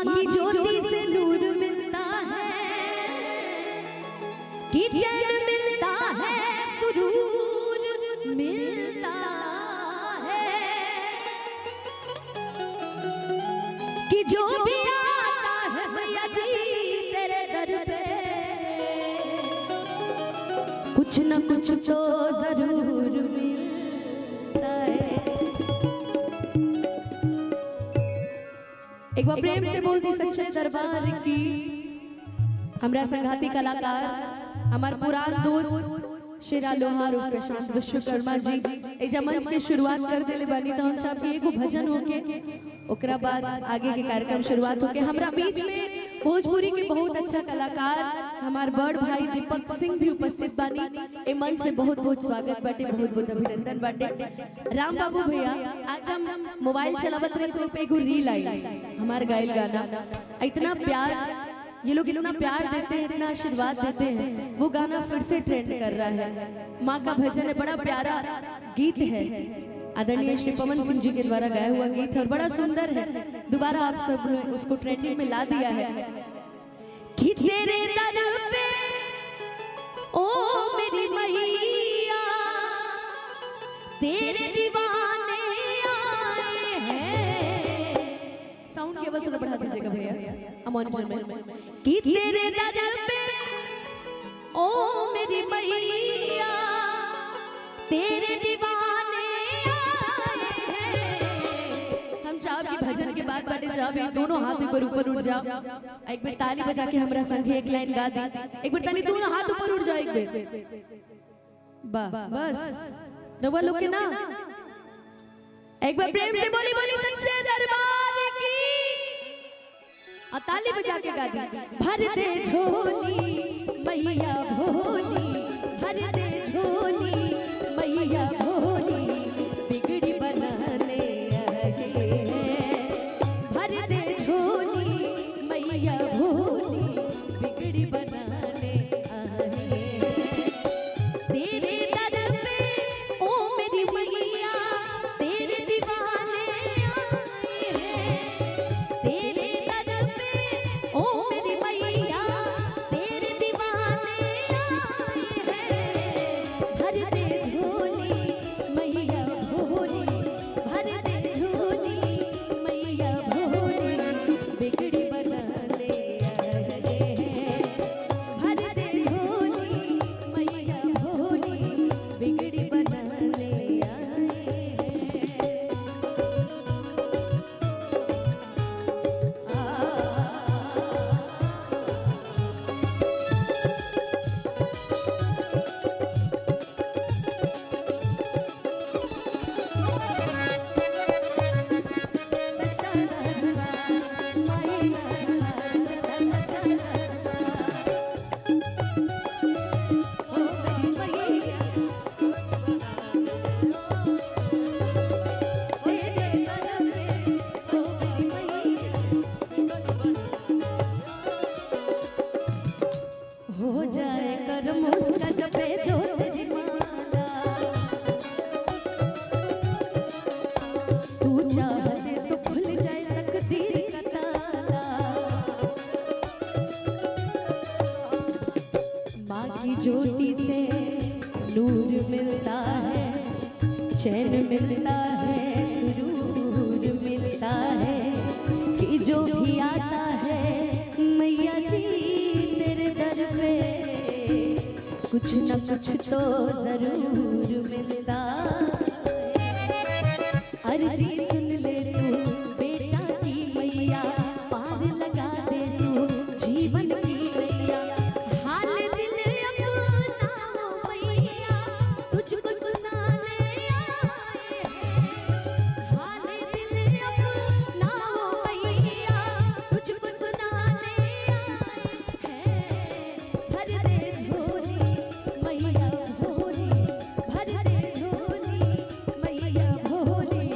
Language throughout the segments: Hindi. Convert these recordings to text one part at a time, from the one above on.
माँ की ज्योति से नूर मिलता है कि चैन मिलता है, सुरूर मिलता है कि जो भी आता है मैया जी तेरे दर पे कुछ न कुछ तो जरूर मिलता है। एक बार प्रेम से बोल दी सच्चे दरबार की। हमरा संघाती कलाकार हमार पुरान दोस्त शेरा लोहार और प्रशांत विश्वकर्मा जी एजा मंच के शुरुआत कर देले बानी, तो हम चाहते एगो भजन होके ओकरा बाद आगे के कार्यक्रम शुरुआत होके। हमरा बीच में भोजपुरी के बहुत अच्छा कलाकार हमार बड़ भाई दीपक सिंह भी उपस्थित बानी। ए मंच से बहुत बहुत स्वागत बाटे, बहुत बहुत अभिनंदन बाटे। राम बाबू भैया आज हम मोबाइल चलावत रहे तो पे एगो रील आई हमार गायल गाना, इतना प्यार ये लोग इतना प्यार देते हैं, इतना आशीर्वाद देते हैं, वो गाना फिर से ट्रेंड कर रहा है। माँ का भजन है, बड़ा प्यारा गीत है, आदरणीय श्री पवन सिंह जी के द्वारा गाया हुआ गीत है और बड़ा सुंदर है। दोबारा आप सब ने उसको ट्रेंडिंग में ला दिया है कि तेरे दर पे ओ मेरी मैया तेरे दीवाने आए हैं। साउंड केवल थोड़ा बढ़ा दीजिएगा भैया मॉनिटर में। कि तेरे दर पे ओ मेरी मैया तेरे दीवाने आए हैं। हम चाह भी भजन के बाद बैठे जा भी दोनों हाथ ऊपर उठ जाओ, एक बार ताली बजा के हमरा संग एक लाइन गा दी, एक बार तनी दोनों हाथ ऊपर उठ जाओ एक बार बस रवा लोग के ना एक बार प्रेम से बोली बोली सच्चे दरबार की और ताली बजा के गा दी। भर दे झोली मैया भोली, भर दे झोली मैया भोली बिगड़ी बनाने आए हैं। भर दे झोली मैया भोली बिगड़ी बनाने आए हैं। तेरे दर पे ओ मेरी मैया तेरे दीवाने आए हैं। तेरे ओ मेरी मैया तेरे दीवाने आए हैं। भर दे झोली मैया भोली, भर दे झोली मैया भोली बिगड़ी बनाने आए हैं। भर दे झोली मैया भोली बिगड़ी बनाने आए हैं। हो जाए कर मुस्का जपे जो तेरी माला, तू चाहते तो खुल जाए तकदीर का ताला। माँ की ज्योति से नूर मिलता है, चैन मिलता है, सुरूर मिलता है कि जो भी आता है मैया जी तेरे दर पे कुछ न कुछ तो जरूर मिलता है। अर्जी सुन ले तू बेटा की मैया, पार लगा दे तू जीवन की नैया। हाल दिल अपना मैया तुझको सुनाने आए हैं। हाल दिल अपना मैया तुझको सुनाने आए हैं। भर दे झोली मैया भोली, भर दे झोली मैया भोली।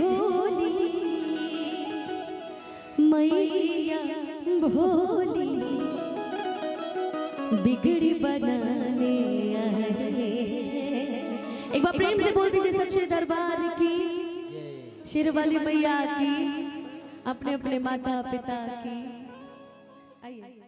झोली मैया भोली बिगड़ी बनाने आए। एक बार प्रेम से बोल दीजिए सच्चे दरबार की, शेर वाली मैया की, अपने अपने माता पिता की। आइए।